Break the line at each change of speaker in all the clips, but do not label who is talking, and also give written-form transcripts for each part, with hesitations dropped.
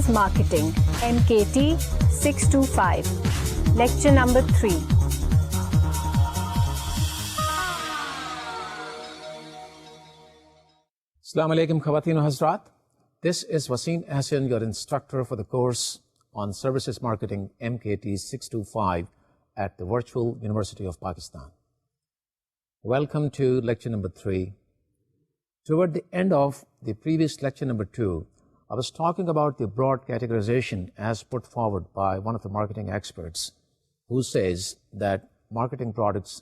Services Marketing, MKT 625. Lecture number 3.
Assalamu alaikum Khawateen wa Hazrat. This is Wasim Ahsan, your instructor for the course on Services Marketing MKT 625 at the Virtual University of Pakistan. Welcome to lecture number 3. Toward the end of the previous lecture number 2, I was talking about the broad categorization as put forward by one of the marketing experts who says that marketing products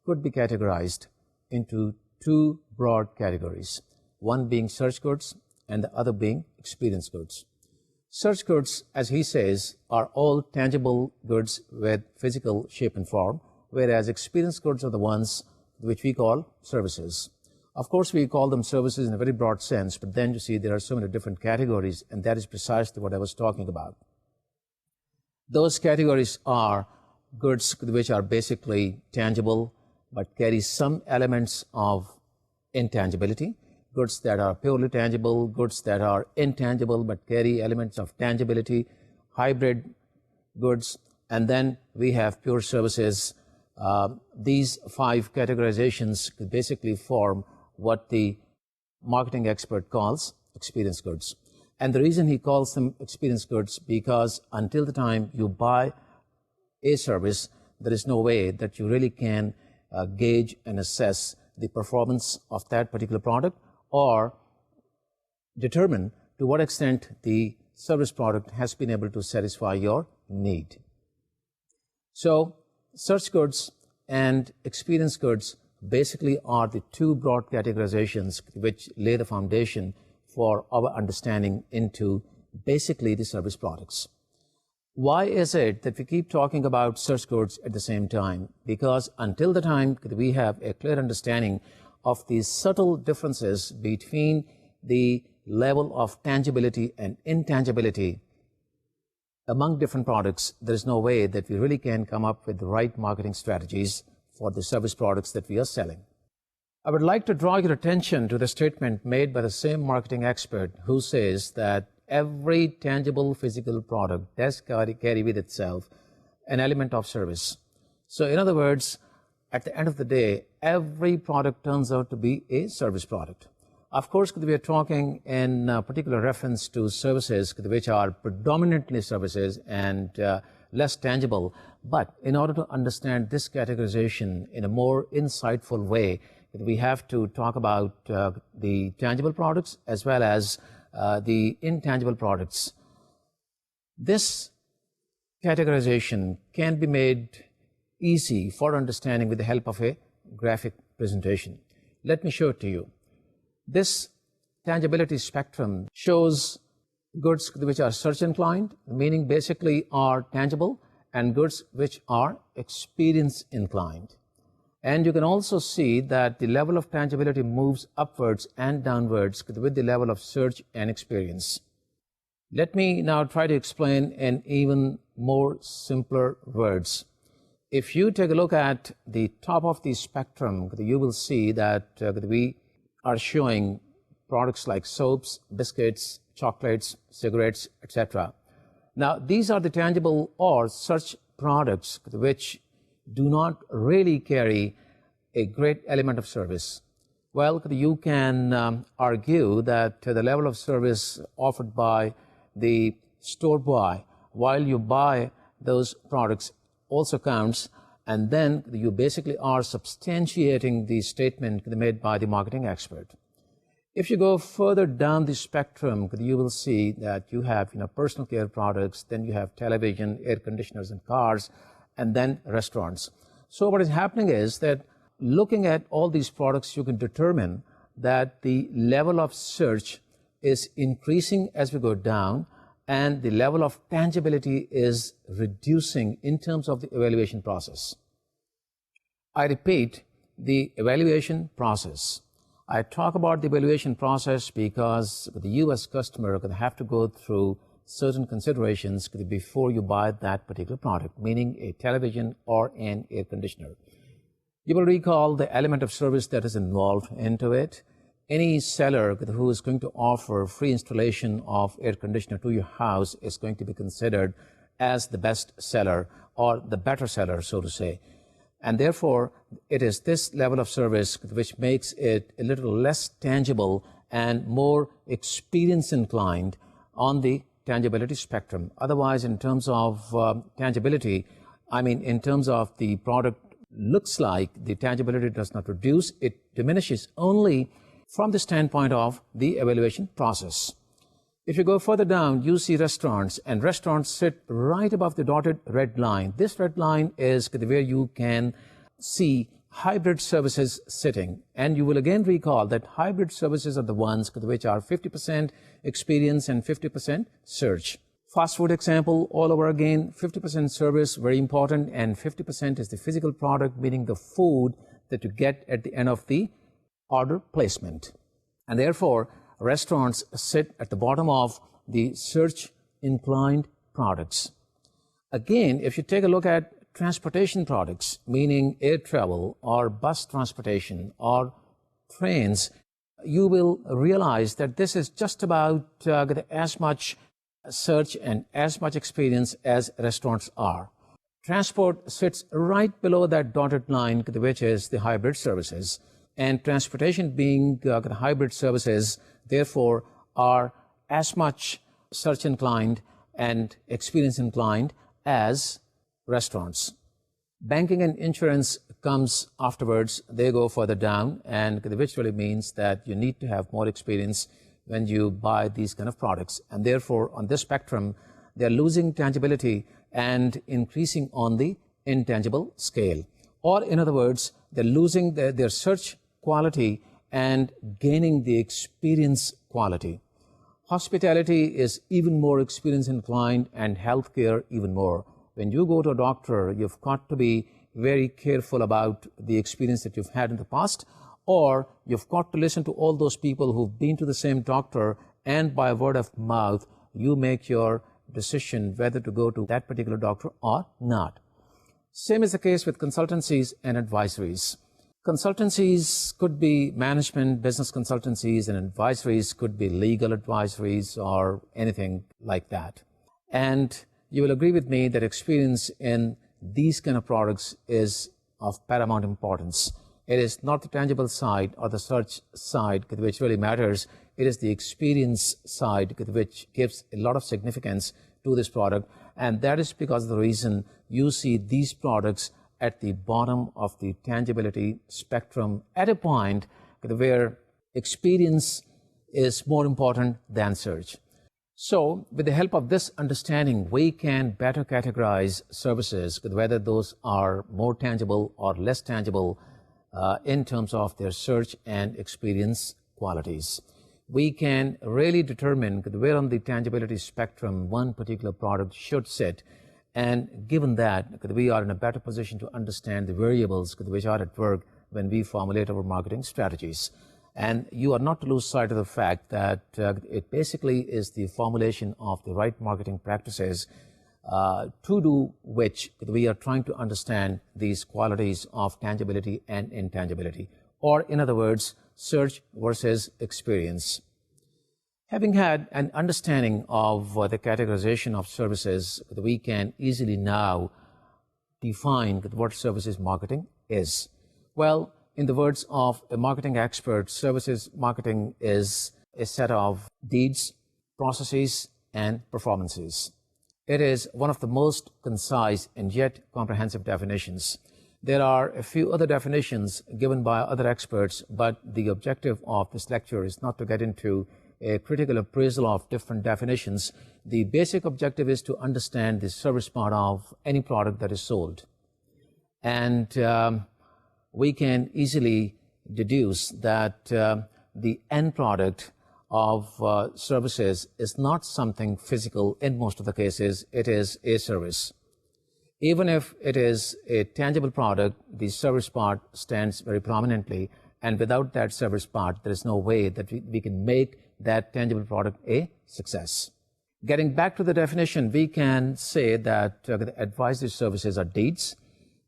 could be categorized into 2 broad categories, one being search goods and the other being experience goods. Search goods, as he says, are all tangible goods with physical shape and form, whereas experience goods are the ones which we call services. Of course, we call them services in a very broad sense, but then you see there are so many different categories, and that is precisely what I was talking about. Those categories are goods which are basically tangible, but carry some elements of intangibility, goods that are purely tangible, goods that are intangible, but carry elements of tangibility, hybrid goods, and then we have pure services. These 5 categorizations could basically form what the marketing expert calls experience goods. And the reason he calls them experience goods, because until the time you buy a service, there is no way that you really can gauge and assess the performance of that particular product or determine to what extent the service product has been able to satisfy your need. So search goods and experience goods basically are the 2 broad categorizations which lay the foundation for our understanding into basically the service products. Why is it that we keep talking about search goods at the same time? Because until the time we have a clear understanding of the subtle differences between the level of tangibility and intangibility among different products, there is no way that we really can come up with the right marketing strategies for the service products that we are selling. I would like to draw your attention to the statement made by the same marketing expert who says that every tangible physical product does carry with itself an element of service. So in other words, at the end of the day, every product turns out to be a service product. Of course, we are talking in particular reference to services which are predominantly services and less tangible. But in order to understand this categorization in a more insightful way, we have to talk about the tangible products as well as the intangible products. This categorization can be made easy for understanding with the help of a graphic presentation. Let me show it to you. This tangibility spectrum shows goods which are search inclined, meaning basically are tangible, and goods which are experience inclined. And you can also see that the level of tangibility moves upwards and downwards with the level of search and experience. Let me now try to explain in even more simpler words. If you take a look at the top of the spectrum, you will see that we are showing products like soaps, biscuits, chocolates, cigarettes, etc. Now, these are the tangible or search products which do not really carry a great element of service. Well, you can argue that the level of service offered by the store boy while you buy those products also counts, and then you basically are substantiating the statement made by the marketing expert. If you go further down the spectrum, you will see that you have personal care products, then you have television, air conditioners and cars, and then restaurants. So what is happening is that looking at all these products, you can determine that the level of search is increasing as we go down, and the level of tangibility is reducing in terms of the evaluation process. I repeat, the evaluation process. I talk about the evaluation process because the US customer will have to go through certain considerations before you buy that particular product, meaning a television or an air conditioner. You will recall the element of service that is involved into it. any seller who is going to offer free installation of air conditioner to your house is going to be considered as the best seller or the better seller, so to say. And therefore, it is this level of service which makes it a little less tangible and more experience inclined on the tangibility spectrum. Otherwise, in terms of tangibility, in terms of the product looks like, the tangibility does not reduce, it diminishes only from the standpoint of the evaluation process. If you go further down, you see restaurants, and restaurants sit right above the dotted red line. This red line is where you can see hybrid services sitting. And you will again recall that hybrid services are the ones which are 50% experience and 50% search. Fast food example, all over again, 50% service, very important, and 50% is the physical product, meaning the food that you get at the end of the order placement. And therefore, restaurants sit at the bottom of the search-inclined products. Again, if you take a look at transportation products, meaning air travel or bus transportation or trains, you will realize that this is just about as much search and as much experience as restaurants are. Transport sits right below that dotted line, which is the hybrid services. And transportation being hybrid services, therefore, are as much search inclined and experience inclined as restaurants. Banking and insurance comes afterwards. They go further down, and which really means that you need to have more experience when you buy these kind of products. And therefore, on this spectrum, they're losing tangibility and increasing on the intangible scale. Or in other words, they're losing their search quality and gaining the experience quality. Hospitality is even more experience inclined, and healthcare even more. When you go to a doctor, you've got to be very careful about the experience that you've had in the past, or you've got to listen to all those people who've been to the same doctor, and by word of mouth, you make your decision whether to go to that particular doctor or not. Same is the case with consultancies and advisories. Consultancies could be management, business consultancies, and advisories could be legal advisories or anything like that. And you will agree with me that experience in these kind of products is of paramount importance. It is not the tangible side or the search side which really matters. It is the experience side which gives a lot of significance to this product. And that is because of the reason you see these products at the bottom of the tangibility spectrum at a point where experience is more important than search. So, with the help of this understanding, we can better categorize services, whether those are more tangible or less tangible in terms of their search and experience qualities. We can really determine where on the tangibility spectrum one particular product should sit, and given that, we are in a better position to understand the variables which are at work when we formulate our marketing strategies. And you are not to lose sight of the fact that it basically is the formulation of the right marketing practices to do which we are trying to understand these qualities of tangibility and intangibility, or in other words, search versus experience. Having had an understanding of the categorization of services, we can easily now define what services marketing is. Well, in the words of a marketing expert, services marketing is a set of deeds, processes, and performances. It is one of the most concise and yet comprehensive definitions. There are a few other definitions given by other experts, but the objective of this lecture is not to get into a critical appraisal of different definitions. The basic objective is to understand the service part of any product that is sold. And we can easily deduce that the end product of services is not something physical. In most of the cases, it is a service. Even if it is a tangible product, the service part stands very prominently, and without that service part, there is no way that we can make that tangible product a success. Getting back to the definition, we can say that the advisory services are deeds,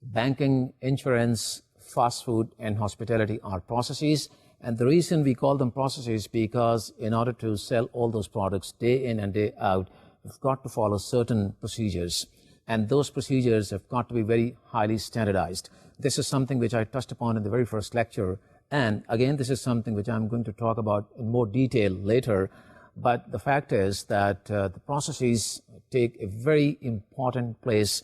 banking, insurance, fast food and hospitality are processes. And the reason we call them processes because in order to sell all those products day in and day out, we've got to follow certain procedures. And those procedures have got to be very highly standardized. This is something which I touched upon in the very first lecture. And again, this is something which I'm going to talk about in more detail later. But the fact is that the processes take a very important place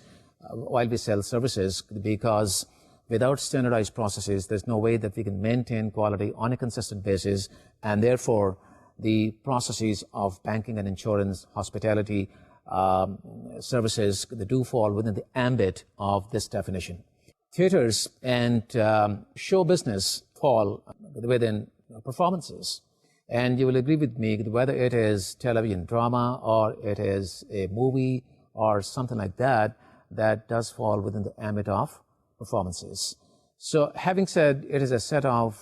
while we sell services, because without standardized processes, there's no way that we can maintain quality on a consistent basis. And therefore, the processes of banking and insurance, hospitality, services, they do fall within the ambit of this definition. Theaters and show business fall within performances. And you will agree with me that whether it is television drama or it is a movie or something like that, that does fall within the ambit of performances. So having said it is a set of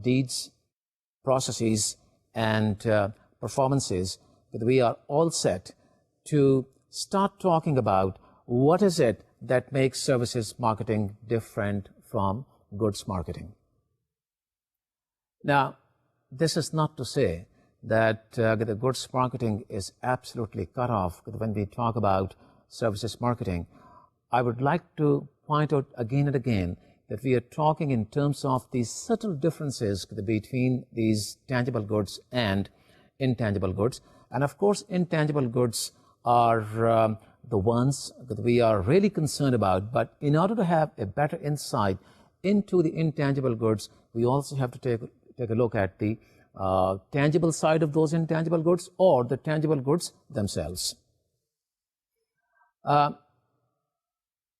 deeds, processes, and performances, that we are all set to start talking about what is it that makes services marketing different from goods marketing. Now, this is not to say that the goods marketing is absolutely cut off when we talk about services marketing. I would like to point out again and again that we are talking in terms of these subtle differences between these tangible goods and intangible goods. And of course, intangible goods are the ones that we are really concerned about. But in order to have a better insight into the intangible goods, we also have to take a look at the tangible side of those intangible goods or the tangible goods themselves.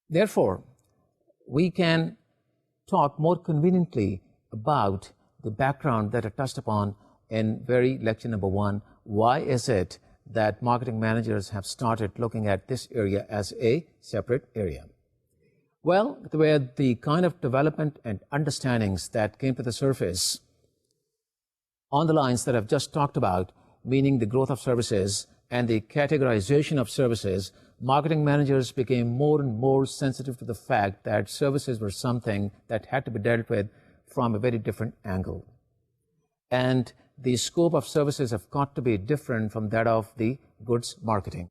Therefore, we can talk more conveniently about the background that I touched upon in very lecture number 1. Why is it that marketing managers have started looking at this area as a separate area? Well, where the kind of development and understandings that came to the surface on the lines that I've just talked about, meaning the growth of services and the categorization of services, marketing managers became more and more sensitive to the fact that services were something that had to be dealt with from a very different angle. And the scope of services have got to be different from that of the goods marketing,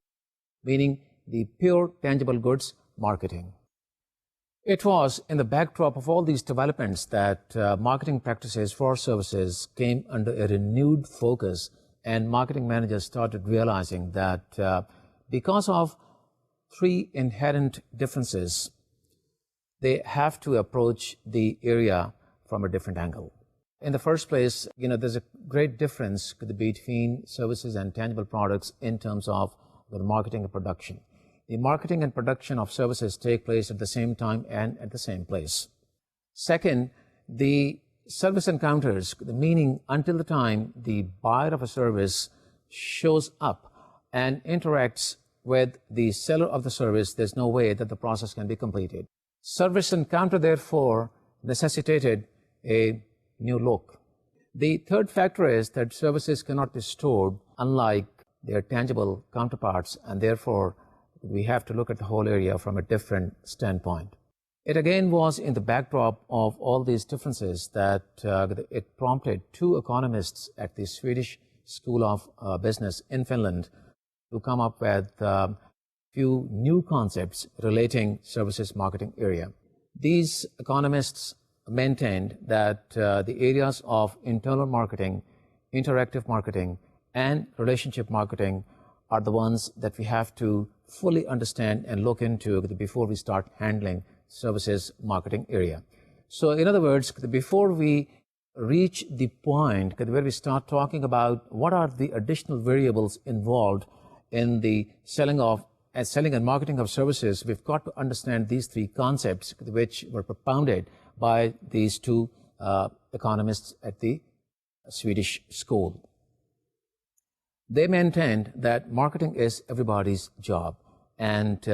meaning the pure tangible goods marketing. It was in the backdrop of all these developments that marketing practices for services came under a renewed focus, and marketing managers started realizing that because of 3 inherent differences, they have to approach the area from a different angle. In the first place, there's a great difference between services and tangible products in terms of the marketing and production. The marketing and production of services take place at the same time and at the same place. Second, the service encounters, the meaning until the time the buyer of a service shows up and interacts with the seller of the service, there's no way that the process can be completed. Service encounter, therefore, necessitated a new look. The third factor is that services cannot be stored unlike their tangible counterparts, and therefore we have to look at the whole area from a different standpoint. It again was in the backdrop of all these differences that it prompted 2 economists at the Swedish School of Business in Finland to come up with a few new concepts relating services marketing area. These economists maintained that the areas of internal marketing, interactive marketing, and relationship marketing are the ones that we have to fully understand and look into before we start handling services marketing area. So in other words, before we reach the point where we start talking about what are the additional variables involved in the selling and marketing of services, we've got to understand these 3 concepts which were propounded by these 2 economists at the Swedish school. They maintained that marketing is everybody's job, and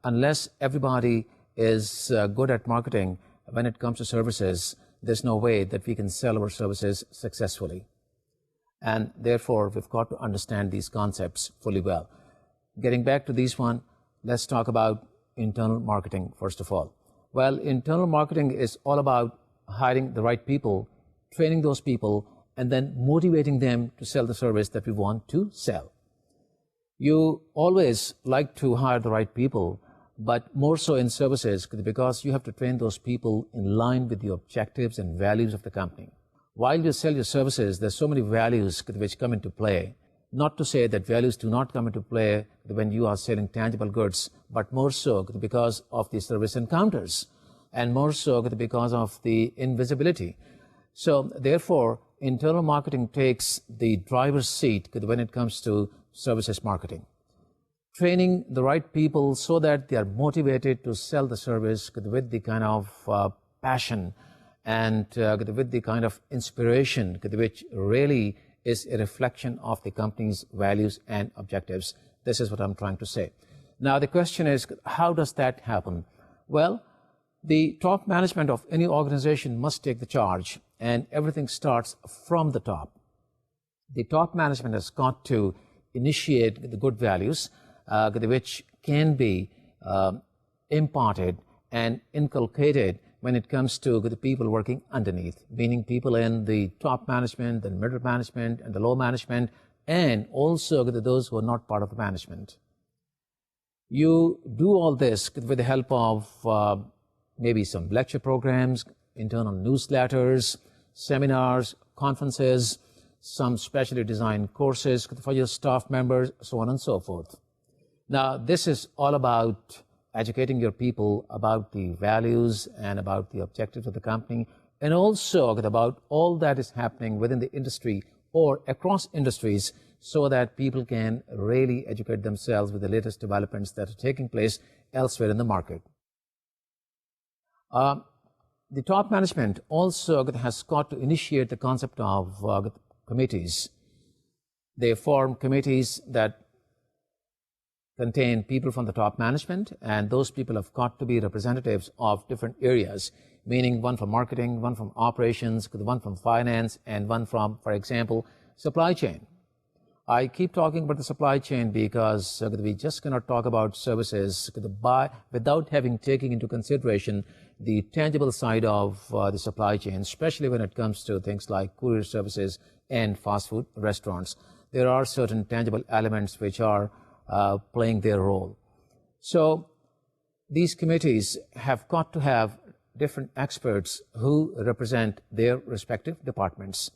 unless everybody is good at marketing when it comes to services, there's no way that we can sell our services successfully. And therefore, we've got to understand these concepts fully well. Getting back to this one, let's talk about internal marketing first of all. Well, internal marketing is all about hiring the right people, training those people, and then motivating them to sell the service that we want to sell. You always like to hire the right people, but more so in services because you have to train those people in line with the objectives and values of the company. While you sell your services, there's so many values which come into play. Not to say that values do not come into play when you are selling tangible goods, but more so because of the service encounters, and more so because of the invisibility. So therefore, internal marketing takes the driver's seat when it comes to services marketing. Training the right people so that they are motivated to sell the service with the kind of passion and with the kind of inspiration which really is a reflection of the company's values and objectives. This is what I'm trying to say. Now the question is, how does that happen? Well, the top management of any organization must take the charge, and everything starts from the top. The top management has got to initiate the good values which can be imparted and inculcated when it comes to the people working underneath, meaning people in the top management, the middle management, and the low management, and also those who are not part of the management. You do all this with the help of maybe some lecture programs, internal newsletters, seminars, conferences, some specially designed courses for your staff members, so on and so forth. Now, this is all about educating your people about the values and about the objectives of the company, and also about all that is happening within the industry or across industries, so that people can really educate themselves with the latest developments that are taking place elsewhere in the market. The top management also has got to initiate the concept of committees. They form committees that contain people from the top management, and those people have got to be representatives of different areas, meaning one from marketing, one from operations, one from finance, and one from, for example, supply chain. I keep talking about the supply chain because we just cannot talk about services without having taken into consideration the tangible side of the supply chain, especially when it comes to things like courier services and fast food restaurants. There are certain tangible elements which are playing their role. So these committees have got to have different experts who represent their respective departments.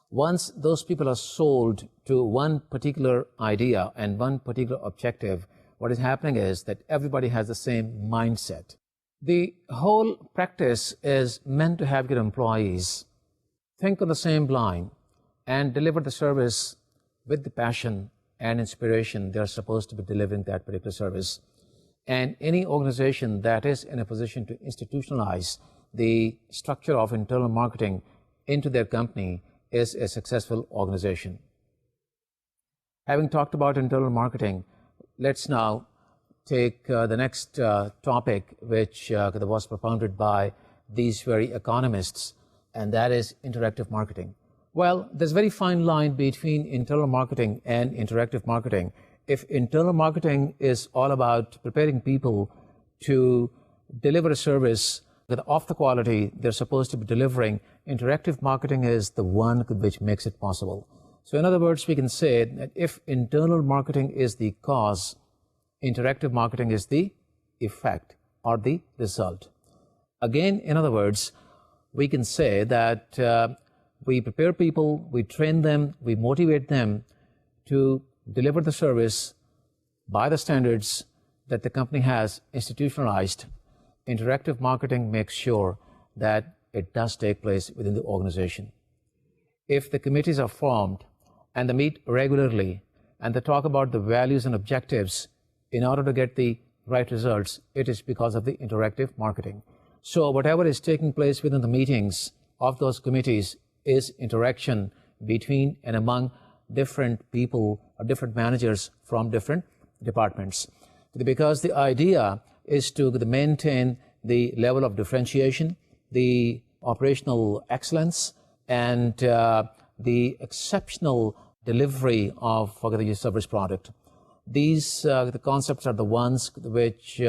Once those people are sold to one particular idea and one particular objective, what is happening is that everybody has the same mindset. The whole practice is meant to have your employees think on the same line and deliver the service with the passion and inspiration they are supposed to be delivering that particular service. And any organization that is in a position to institutionalize the structure of internal marketing into their company is a successful organization. Having talked about internal marketing, let's now take the next topic which was propounded by these very economists, and that is interactive marketing. Well, there's a very fine line between internal marketing and interactive marketing. If internal marketing is all about preparing people to deliver a service of the quality they're supposed to be delivering, interactive marketing is the one which makes it possible. So in other words, we can say that if internal marketing is the cause, interactive marketing is the effect or the result. Again, in other words, we can say that we prepare people, we train them, we motivate them to deliver the service by the standards that the company has institutionalized. Interactive marketing makes sure that it does take place within the organization. If the committees are formed and they meet regularly and they talk about the values and objectives in order to get the right results, it is because of the interactive marketing. So whatever is taking place within the meetings of those committees is interaction between and among different people or different managers from different departments. Because the idea is to maintain the level of differentiation, the operational excellence, and the exceptional delivery of the service product. These the concepts are the ones which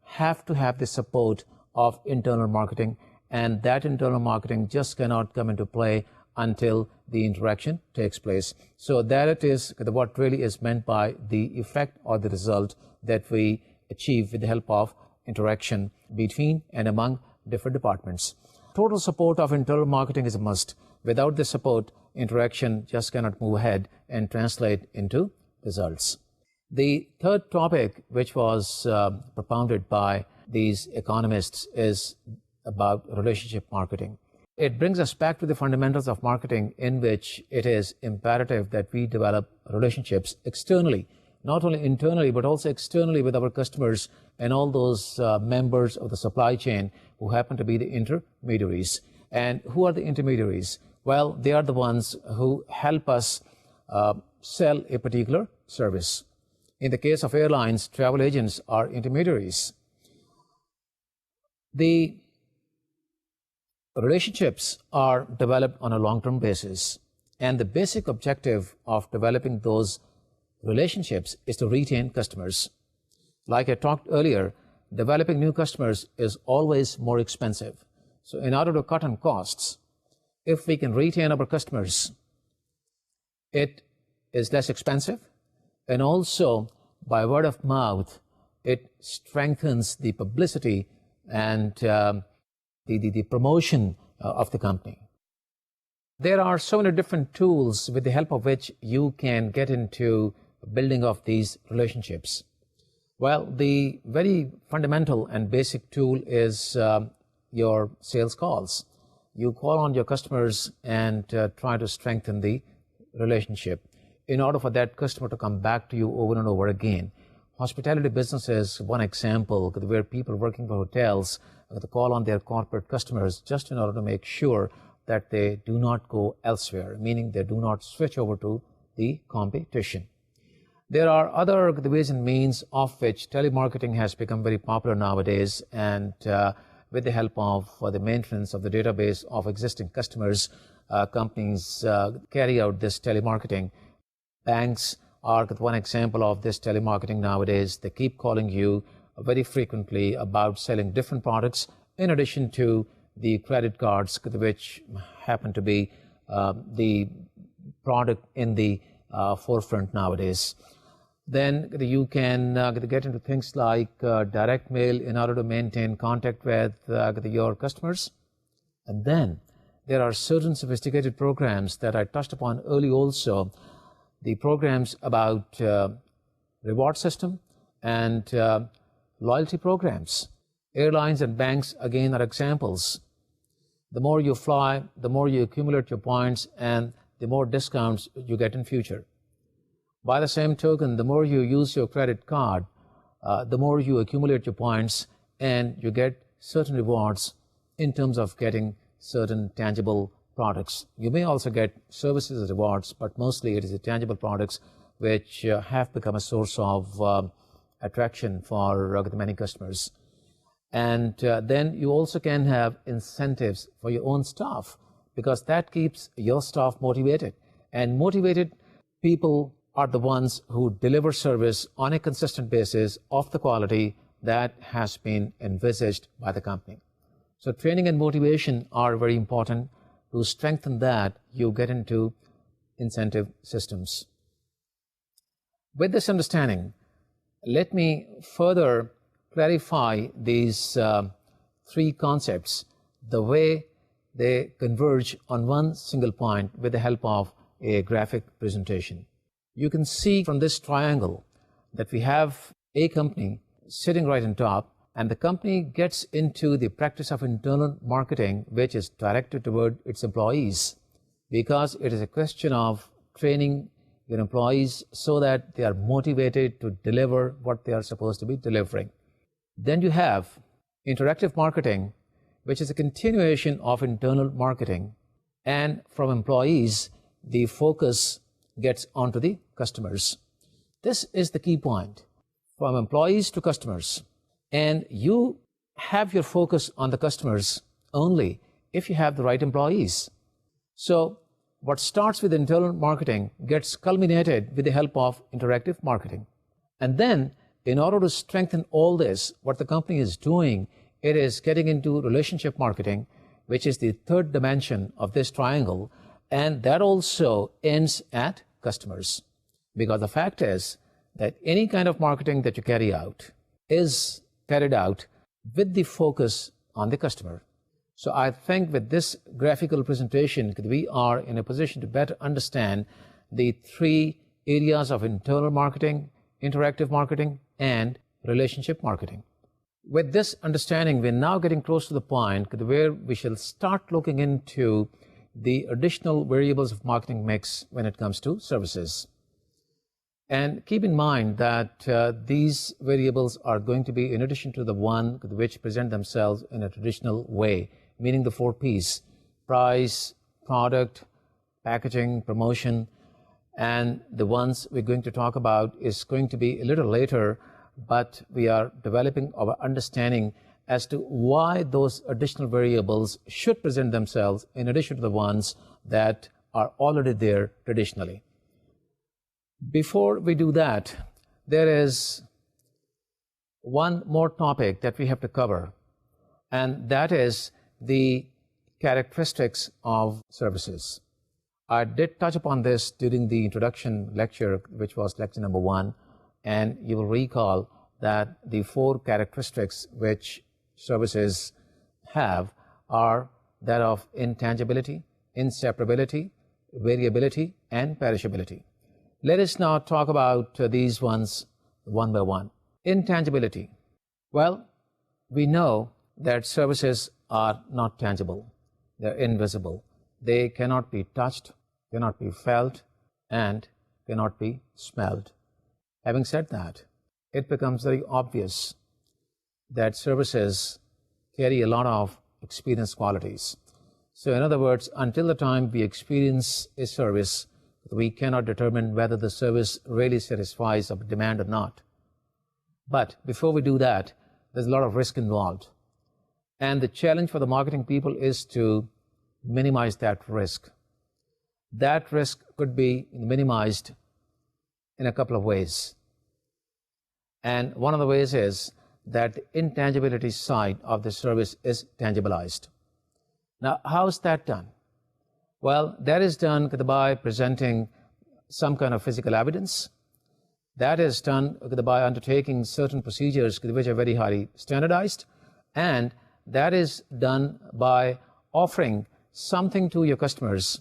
have to have the support of internal marketing, and that internal marketing just cannot come into play until the interaction takes place. So that it is what really is meant by the effect or the result that we achieve with the help of interaction between and among different departments. Total support of internal marketing is a must. Without this support, interaction just cannot move ahead and translate into results. The third topic, which was propounded by these economists, is about relationship marketing. It brings us back to the fundamentals of marketing, in which it is imperative that we develop relationships externally, not only internally, but also externally with our customers and all those members of the supply chain who happen to be the intermediaries. And who are the intermediaries? Well, they are the ones who help us sell a particular service. In the case of airlines, travel agents are intermediaries. The relationships are developed on a long-term basis, and the basic objective of developing those relationships is to retain customers. Like I talked earlier, developing new customers is always more expensive. So in order to cut on costs, if we can retain our customers, it is less expensive, and also by word of mouth, it strengthens the publicity and the promotion of the company. There are so many different tools with the help of which you can get into building of these relationships. Well, the very fundamental and basic tool is your sales calls. You call on your customers and try to strengthen the relationship in order for that customer to come back to you over and over again. Hospitality business is one example where people working for hotels to call on their corporate customers just in order to make sure that they do not go elsewhere, meaning they do not switch over to the competition. There are other ways and means of which telemarketing has become very popular nowadays, and with the help of the maintenance of the database of existing customers, companies carry out this telemarketing. Banks are one example of this telemarketing nowadays. They keep calling you very frequently about selling different products in addition to the credit cards, which happen to be the product in the forefront nowadays. Then you can get into things like direct mail in order to maintain contact with your customers. And then there are certain sophisticated programs that I touched upon earlier also, the programs about reward system and loyalty programs. Airlines and banks, again, are examples. The more you fly, the more you accumulate your points, and the more discounts you get in future. By the same token, the more you use your credit card, the more you accumulate your points, and you get certain rewards in terms of getting certain tangible products. You may also get services as rewards, but mostly it is the tangible products which have become a source of attraction for many customers. And then you also can have incentives for your own staff, because that keeps your staff motivated. And motivated people are the ones who deliver service on a consistent basis of the quality that has been envisaged by the company. So training and motivation are very important. To strengthen that, you get into incentive systems. With this understanding, let me further clarify these three concepts, the way they converge on one single point with the help of a graphic presentation. You can see from this triangle that we have a company sitting right on top, and the company gets into the practice of internal marketing, which is directed toward its employees, because it is a question of training your employees so that they are motivated to deliver what they are supposed to be delivering. Then you have interactive marketing, which is a continuation of internal marketing, and from employees, the focus gets onto the customers. This is the key point, from employees to customers. And you have your focus on the customers only if you have the right employees. So what starts with internal marketing gets culminated with the help of interactive marketing. And then, in order to strengthen all this, what the company is doing It is getting into relationship marketing, which is the third dimension of this triangle, and that also ends at customers. Because the fact is that any kind of marketing that you carry out is carried out with the focus on the customer. So I think with this graphical presentation, we are in a position to better understand the three areas of internal marketing, interactive marketing, and relationship marketing. With this understanding, we're now getting close to the point where we shall start looking into the additional variables of marketing mix when it comes to services. And keep in mind that these variables are going to be in addition to the one which present themselves in a traditional way, meaning the 4 P's: price, product, packaging, promotion. And the ones we're going to talk about is going to be a little later, but we are developing our understanding as to why those additional variables should present themselves in addition to the ones that are already there traditionally. Before we do that, there is one more topic that we have to cover, and that is the characteristics of services. I did touch upon this during the introduction lecture, which was lecture number 1, and you will recall that the 4 characteristics which services have are that of intangibility, inseparability, variability, and perishability. Let us now talk about these ones one by one. Intangibility. Well, we know that services are not tangible. They're invisible. They cannot be touched, cannot be felt, and cannot be smelled. Having said that, it becomes very obvious that services carry a lot of experience qualities. So in other words, until the time we experience a service, we cannot determine whether the service really satisfies our demand or not. But before we do that, there's a lot of risk involved. And the challenge for the marketing people is to minimize that risk. That risk could be minimized in a couple of ways. And one of the ways is that the intangibility side of the service is tangibilized. Now, how is that done? Well, that is done by presenting some kind of physical evidence. That is done by undertaking certain procedures which are very highly standardized. And that is done by offering something to your customers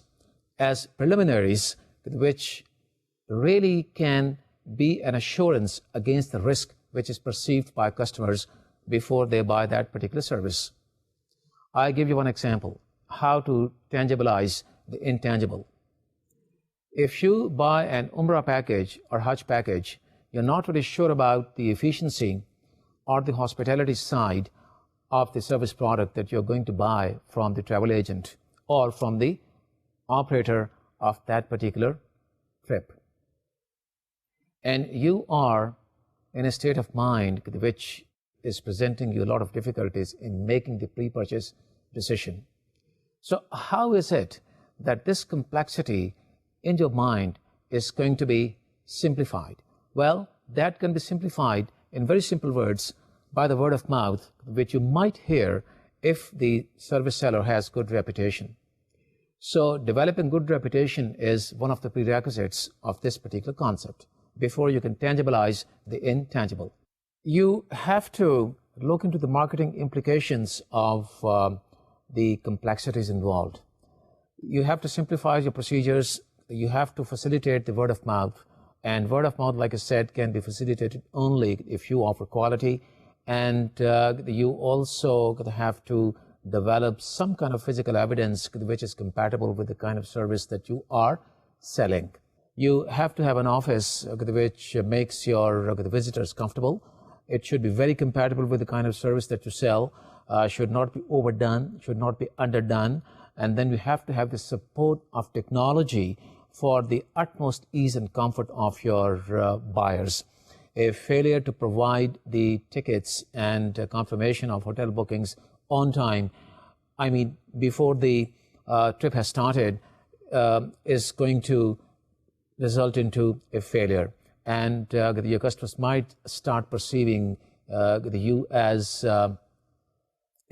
as preliminaries which really can be an assurance against the risk which is perceived by customers before they buy that particular service. I give you one example, how to tangibilize the intangible. If you buy an Umrah package or Hajj package, you're not really sure about the efficiency or the hospitality side of the service product that you're going to buy from the travel agent or from the operator of that particular trip. And you are in a state of mind which is presenting you a lot of difficulties in making the pre-purchase decision. So how is it that this complexity in your mind is going to be simplified? Well, that can be simplified in very simple words by the word of mouth, which you might hear if the service seller has good reputation. So developing good reputation is one of the prerequisites of this particular concept before you can tangibilize the intangible. You have to look into the marketing implications of the complexities involved. You have to simplify your procedures. You have to facilitate the word of mouth. And word of mouth, like I said, can be facilitated only if you offer quality. And you also have to develop some kind of physical evidence which is compatible with the kind of service that you are selling. You have to have an office which makes your visitors comfortable. It should be very compatible with the kind of service that you sell, should not be overdone, should not be underdone. And then you have to have the support of technology for the utmost ease and comfort of your buyers. A failure to provide the tickets and confirmation of hotel bookings on time, I mean, before the trip has started, is going to result into a failure. And your customers might start perceiving you as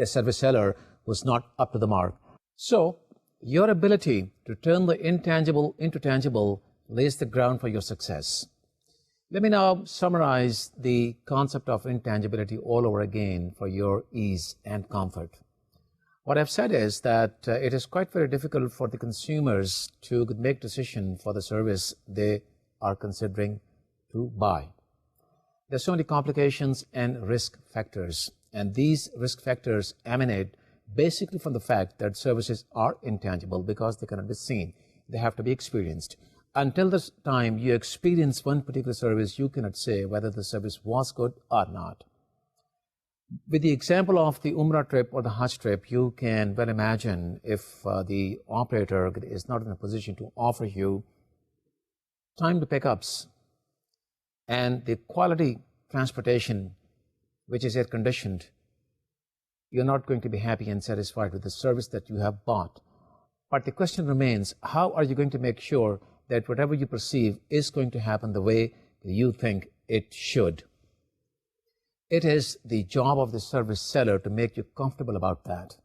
a service seller who's not up to the mark. So, your ability to turn the intangible into tangible lays the ground for your success. Let me now summarize the concept of intangibility all over again for your ease and comfort. What I've said is that it is quite very difficult for the consumers to make decision for the service they are considering to buy. There's so many complications and risk factors, and these risk factors emanate basically from the fact that services are intangible because they cannot be seen. They have to be experienced. Until the time you experience one particular service, you cannot say whether the service was good or not. With the example of the Umrah trip or the Hajj trip, you can well imagine if the operator is not in a position to offer you timed pickups and the quality transportation, which is air-conditioned, you're not going to be happy and satisfied with the service that you have bought. But the question remains, how are you going to make sure that whatever you perceive is going to happen the way you think it should? It is the job of the service seller to make you comfortable about that.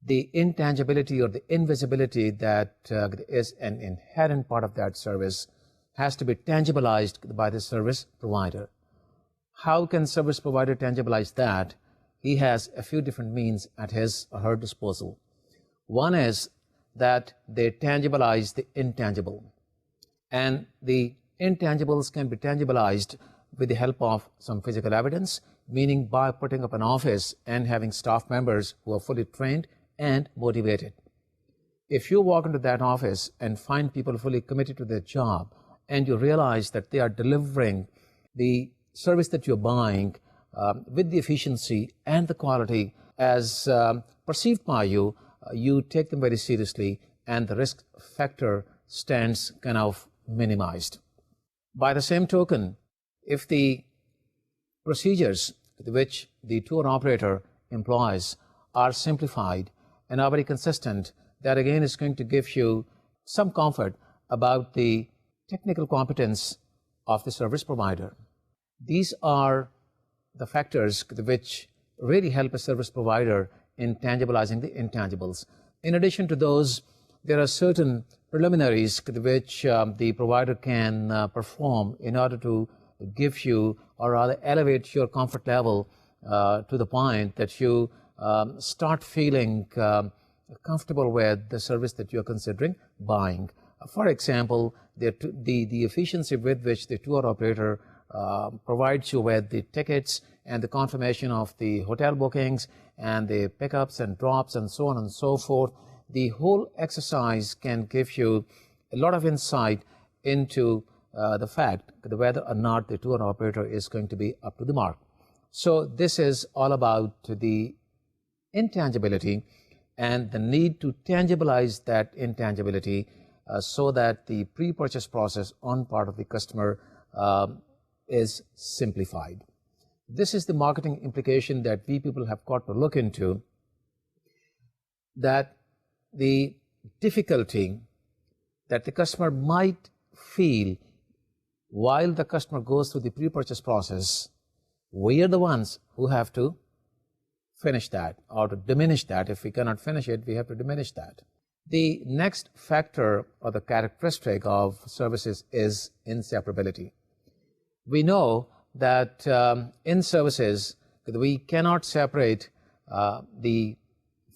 The intangibility or the invisibility that is an inherent part of that service has to be tangibilized by the service provider. How can service provider tangibilize that? He has a few different means at his or her disposal. One is that they tangibilize the intangible. And the intangibles can be tangibilized with the help of some physical evidence, meaning by putting up an office and having staff members who are fully trained and motivated. If you walk into that office and find people fully committed to their job, and you realize that they are delivering the service that you're buying with the efficiency and the quality as perceived by you, you take them very seriously, and the risk factor stands kind of minimized. By the same token, if the procedures which the tour operator employs are simplified and are very consistent, that again is going to give you some comfort about the technical competence of the service provider. These are the factors which really help a service provider in tangibilizing the intangibles. In addition to those, there are certain preliminaries which the provider can perform in order to give you, or rather elevate your comfort level to the point that you start feeling comfortable with the service that you're considering buying. For example, the efficiency with which the tour operator provides you with the tickets and the confirmation of the hotel bookings and the pickups and drops and so on and so forth. The whole exercise can give you a lot of insight into the fact whether or not the tour operator is going to be up to the mark. So this is all about the intangibility and the need to tangibilize that intangibility so that the pre-purchase process on part of the customer is simplified. This is the marketing implication that we people have got to look into, that the difficulty that the customer might feel while the customer goes through the pre-purchase process, we are the ones who have to finish that or to diminish that. If we cannot finish it, we have to diminish that. The next factor or the characteristic of services is inseparability. We know that in services, we cannot separate the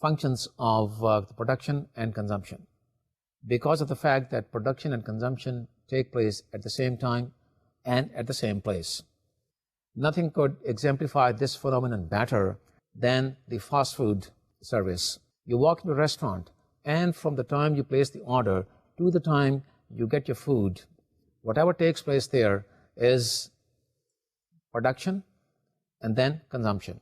functions of the production and consumption, because of the fact that production and consumption take place at the same time and at the same place. Nothing could exemplify this phenomenon better than the fast food service. You walk into a restaurant, and from the time you place the order to the time you get your food, whatever takes place there is production and then consumption.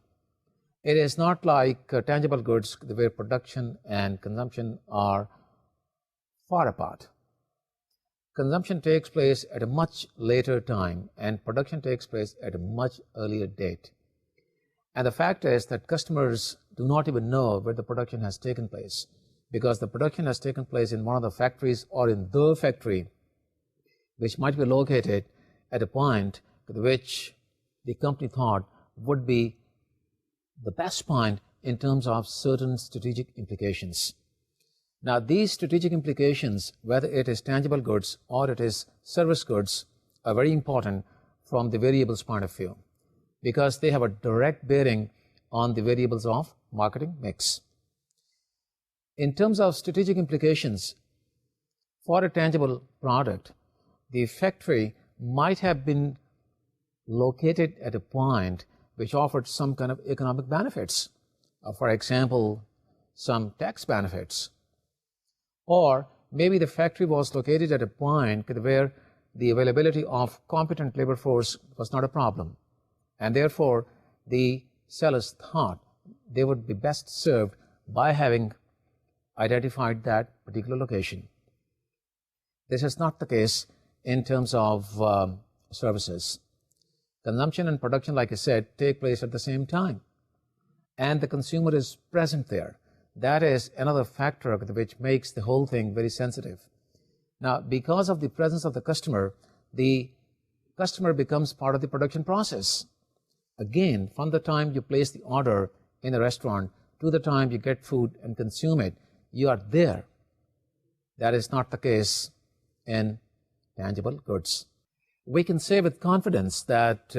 It is not like tangible goods where production and consumption are far apart. Consumption takes place at a much later time and production takes place at a much earlier date. And the fact is that customers do not even know where the production has taken place, because the production has taken place in one of the factories or in the factory, which might be located at a point which the company thought would be the best point in terms of certain strategic implications. Now, these strategic implications, whether it is tangible goods or it is service goods, are very important from the variables point of view because they have a direct bearing on the variables of marketing mix. In terms of strategic implications, for a tangible product, the factory might have been located at a point which offered some kind of economic benefits, for example, some tax benefits. Or maybe the factory was located at a point where the availability of competent labor force was not a problem, and therefore the sellers thought they would be best served by having identified that particular location. This is not the case in terms of services. Consumption and production, like I said, take place at the same time, and the consumer is present there. That is another factor which makes the whole thing very sensitive. Now, because of the presence of the customer becomes part of the production process. Again, from the time you place the order in a restaurant to the time you get food and consume it, you are there. That is not the case in tangible goods. We can say with confidence that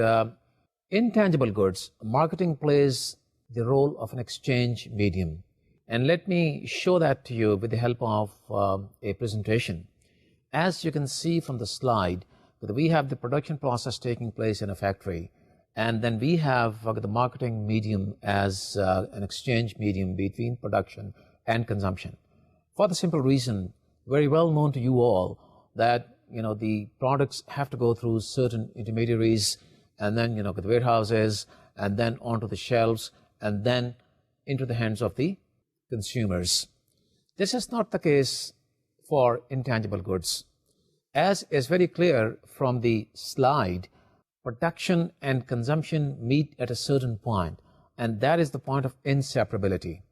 in tangible goods, marketing plays the role of an exchange medium. And let me show that to you with the help of a presentation. As you can see from the slide, that we have the production process taking place in a factory, and then we have the marketing medium as an exchange medium between production and consumption. For the simple reason, very well known to you all, that the products have to go through certain intermediaries, and then the warehouses, and then onto the shelves, and then into the hands of the consumers. This is not the case for intangible goods. As is very clear from the slide, production and consumption meet at a certain point, and that is the point of inseparability.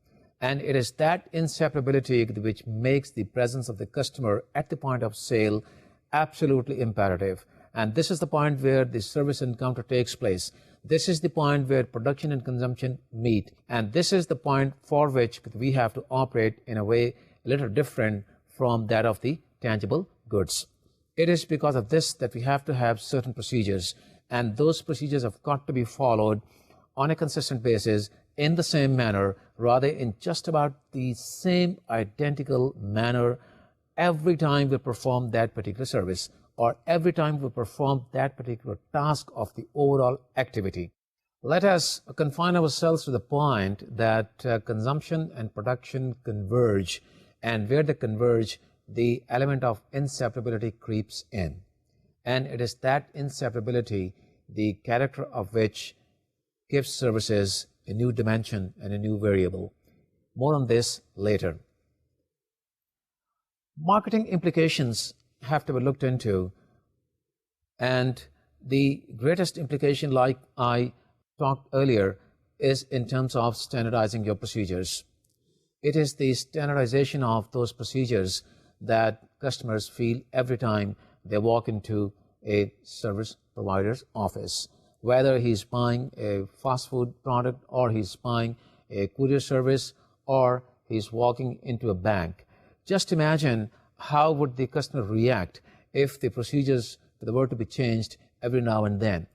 And it is that inseparability which makes the presence of the customer at the point of sale absolutely imperative. And this is the point where the service encounter takes place. This is the point where production and consumption meet. And this is the point for which we have to operate in a way a little different from that of the tangible goods. It is because of this that we have to have certain procedures, and those procedures have got to be followed on a consistent basis in the same manner, rather in just about the same identical manner every time we perform that particular service, or every time we perform that particular task of the overall activity. Let us confine ourselves to the point that consumption and production converge, and where they converge, the element of inseparability creeps in. And it is that inseparability, the character of which gives services a new dimension and a new variable. More on this later. Marketing implications have to be looked into, and the greatest implication, like I talked earlier, is in terms of standardizing your procedures. It is the standardization of those procedures that customers feel every time they walk into a service provider's office, whether he's buying a fast food product, or he's buying a courier service, or he's walking into a bank. Just imagine how would the customer react if the procedures were to be changed every now and then.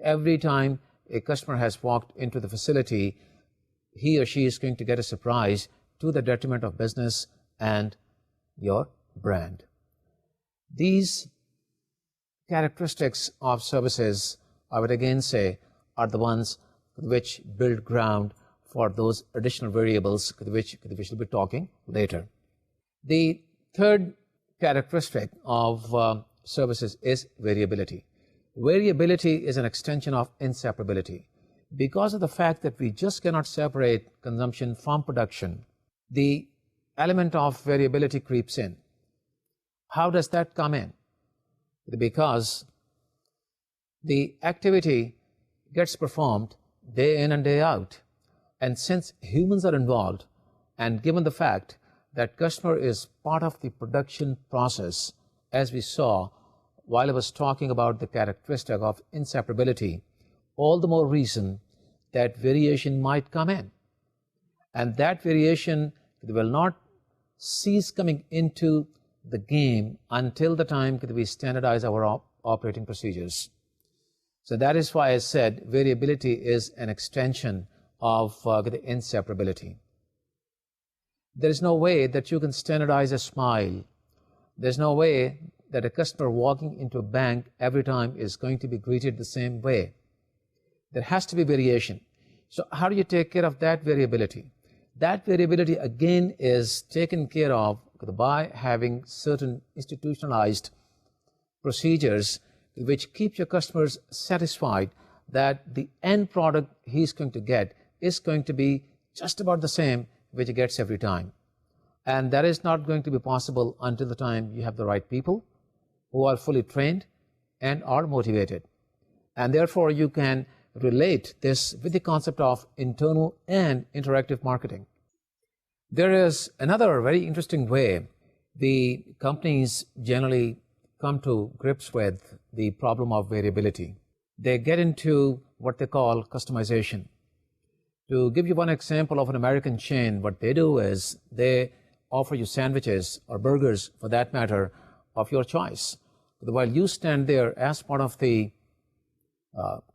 Every time a customer has walked into the facility, he or she is going to get a surprise to the detriment of business and your brand. These characteristics of services, I would again say, are the ones which build ground for those additional variables which we shall be talking later. The third characteristic of services is variability. Variability is an extension of inseparability. Because of the fact that we just cannot separate consumption from production, the element of variability creeps in. How does that come in? Because the activity gets performed day in and day out. And since humans are involved, and given the fact that customer is part of the production process, as we saw while I was talking about the characteristic of inseparability, all the more reason that variation might come in. And that variation will not cease coming into the game until the time we standardize our operating procedures. So that is why I said variability is an extension of the inseparability. There is no way that you can standardize a smile. There's no way that a customer walking into a bank every time is going to be greeted the same way. There has to be variation. So how do you take care of that variability? That variability again is taken care of by having certain institutionalized procedures which keep your customers satisfied that the end product he's going to get is going to be just about the same which he gets every time. And that is not going to be possible until the time you have the right people who are fully trained and are motivated. And therefore you can relate this with the concept of internal and interactive marketing. There is another very interesting way the companies generally come to grips with the problem of variability. They get into what they call customization. To give you one example of an American chain, what they do is they offer you sandwiches or burgers, for that matter, of your choice. While you stand there as part of the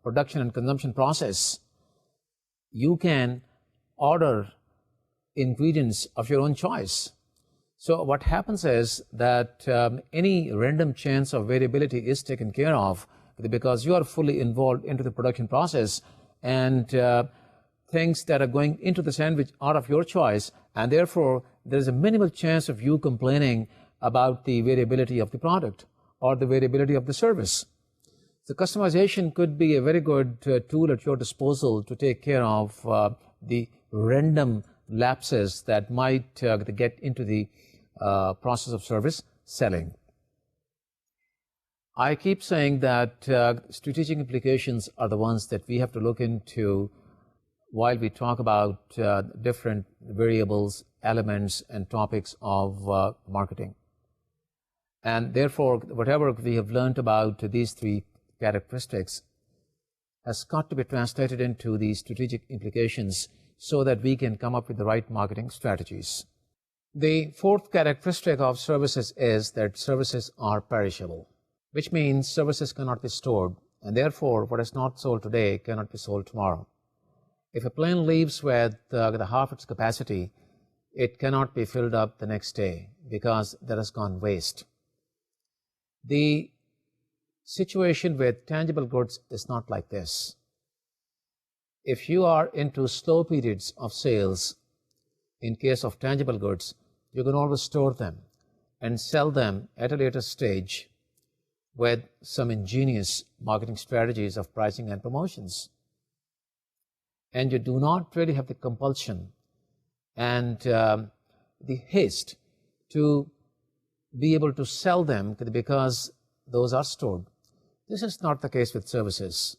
production and consumption process, you can order ingredients of your own choice. So what happens is that any random chance of variability is taken care of because you are fully involved into the production process, and things that are going into the sandwich are of your choice, and therefore there is a minimal chance of you complaining about the variability of the product or the variability of the service. So customization could be a very good tool at your disposal to take care of the random lapses that might get into the process of service selling. I keep saying that strategic implications are the ones that we have to look into while we talk about different variables, elements, and topics of marketing. And therefore, whatever we have learned about these three characteristics has got to be translated into the strategic implications so that we can come up with the right marketing strategies. The fourth characteristic of services is that services are perishable, which means services cannot be stored, and therefore what is not sold today cannot be sold tomorrow. If a plane leaves with half its capacity, it cannot be filled up the next day because that has gone waste. The situation with tangible goods is not like this. If you are into slow periods of sales, in case of tangible goods, you can always store them and sell them at a later stage with some ingenious marketing strategies of pricing and promotions. And you do not really have the compulsion and the haste to be able to sell them because those are stored. This is not the case with services.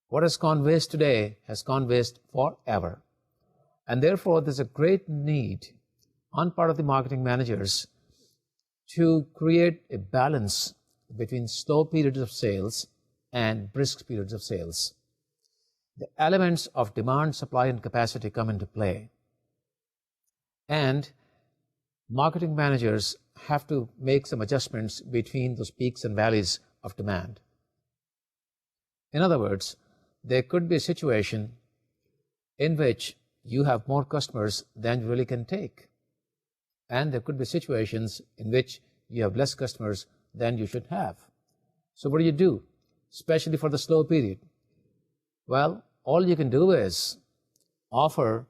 What has gone waste today has gone waste forever. And therefore, there's a great need on part of the marketing managers to create a balance between slow periods of sales and brisk periods of sales. The elements of demand, supply, and capacity come into play. And marketing managers have to make some adjustments between those peaks and valleys of demand. In other words, there could be a situation in which you have more customers than you really can take. And there could be situations in which you have less customers than you should have. So what do? Especially for the slow period? Well, all you can do is offer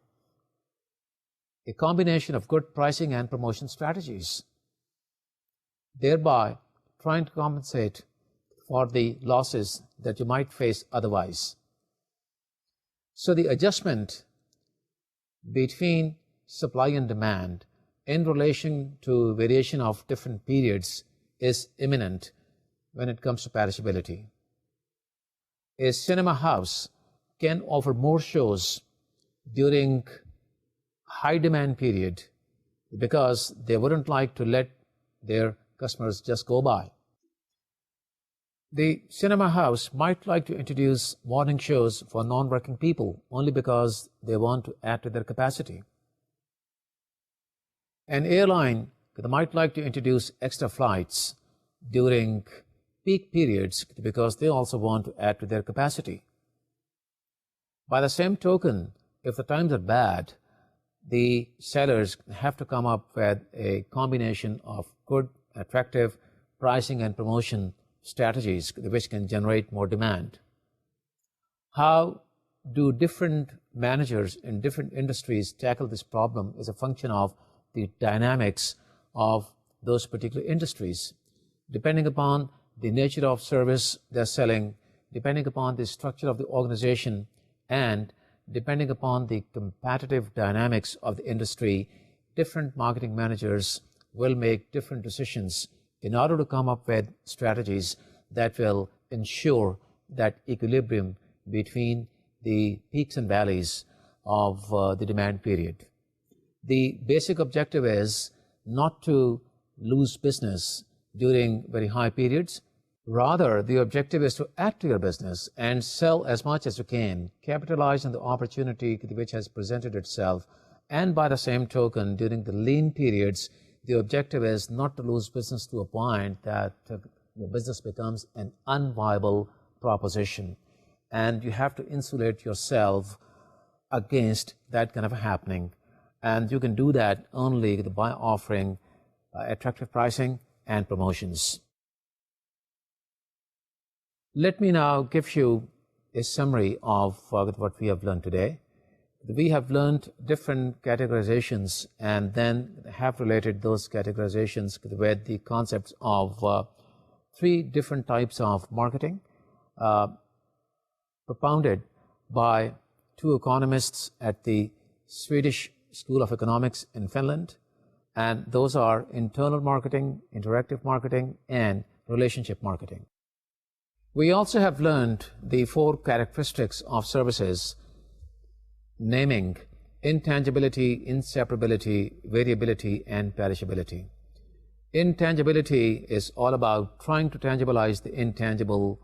a combination of good pricing and promotion strategies, thereby trying to compensate for the losses that you might face otherwise. So the adjustment between supply and demand in relation to variation of different periods is imminent when it comes to perishability. A cinema house can offer more shows during high demand period because they wouldn't like to let their customers just go by. The cinema house might like to introduce morning shows for non-working people only because they want to add to their capacity. An airline might like to introduce extra flights during peak periods because they also want to add to their capacity. By the same token, if the times are bad, the sellers have to come up with a combination of good, attractive pricing and promotion strategies which can generate more demand. How do different managers in different industries tackle this problem is a function of the dynamics of those particular industries. Depending upon the nature of service they're selling, depending upon the structure of the organization, and depending upon the competitive dynamics of the industry, different marketing managers will make different decisions in order to come up with strategies that will ensure that equilibrium between the peaks and valleys of the demand period. The basic objective is not to lose business during very high periods. Rather, the objective is to add to your business and sell as much as you can, capitalize on the opportunity which has presented itself. And by the same token, during the lean periods, the objective is not to lose business to a point that your business becomes an unviable proposition. And you have to insulate yourself against that kind of happening. And you can do that only by offering attractive pricing and promotions. Let me now give you a summary of what we have learned today. We have learned different categorizations and then have related those categorizations with the concepts of three different types of marketing propounded by two economists at the Swedish School of Economics in Finland, and those are internal marketing, interactive marketing, and relationship marketing. We also have learned the four characteristics of services, naming intangibility, inseparability, variability, and perishability. Intangibility is all about trying to tangibilize the intangible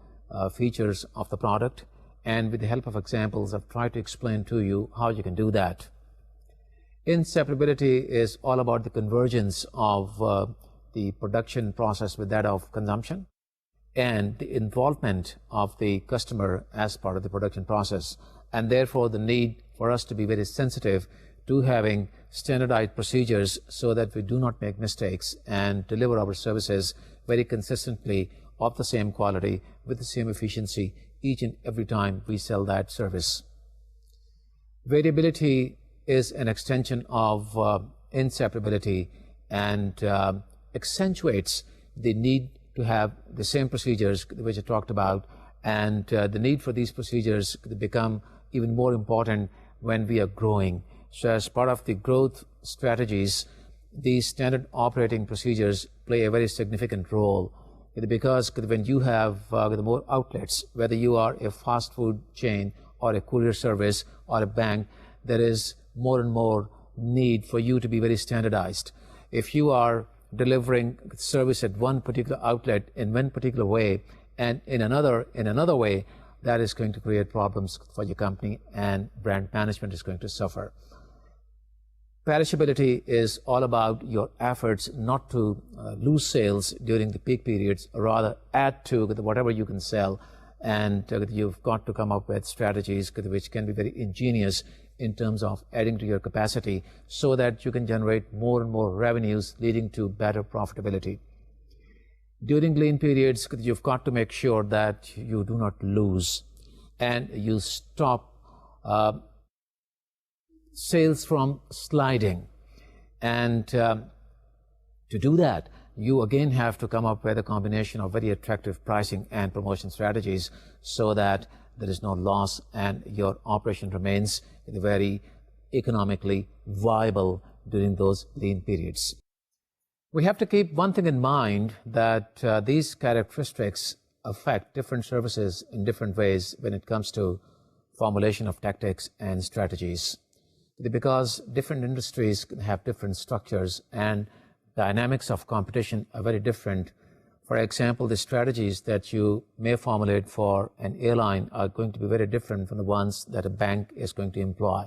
features of the product, and with the help of examples, I've tried to explain to you how you can do that. Inseparability is all about the convergence of the production process with that of consumption, and the involvement of the customer as part of the production process, and therefore the need for us to be very sensitive to having standardized procedures so that we do not make mistakes and deliver our services very consistently of the same quality with the same efficiency each and every time we sell that service. Variability is an extension of inseparability and accentuates the need to have the same procedures which I talked about, and the need for these procedures to become even more important when we are growing. So as part of the growth strategies, these standard operating procedures play a very significant role, because when you have more outlets, whether you are a fast food chain or a courier service or a bank, there is more and more need for you to be very standardized. If you are delivering service at one particular outlet in one particular way and in another way, that is going to create problems for your company, and brand management is going to suffer. Perishability is all about your efforts not to lose sales during the peak periods, or rather add to whatever you can sell, and you've got to come up with strategies which can be very ingenious in terms of adding to your capacity so that you can generate more and more revenues, leading to better profitability. During lean periods, you've got to make sure that you do not lose and you stop sales from sliding. And to do that, you again have to come up with a combination of very attractive pricing and promotion strategies so that there is no loss and your operation remains very economically viable during those lean periods. We have to keep one thing in mind, that these characteristics affect different services in different ways when it comes to formulation of tactics and strategies. Because different industries have different structures and dynamics of competition are very different. For For example, the strategies that you may formulate for an airline are going to be very different from the ones that a bank is going to employ.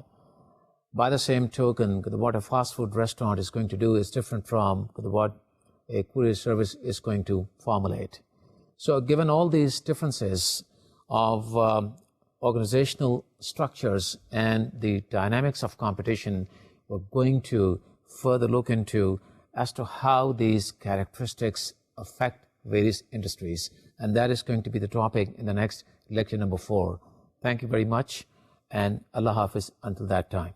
By the same token, what a fast food restaurant is going to do is different from what a courier service is going to formulate. So given all these differences of organizational structures and the dynamics of competition, we're going to further look into as to how these characteristics affect various industries. And that is going to be the topic in the next lecture number 4. Thank you very much, and Allah Hafiz until that time.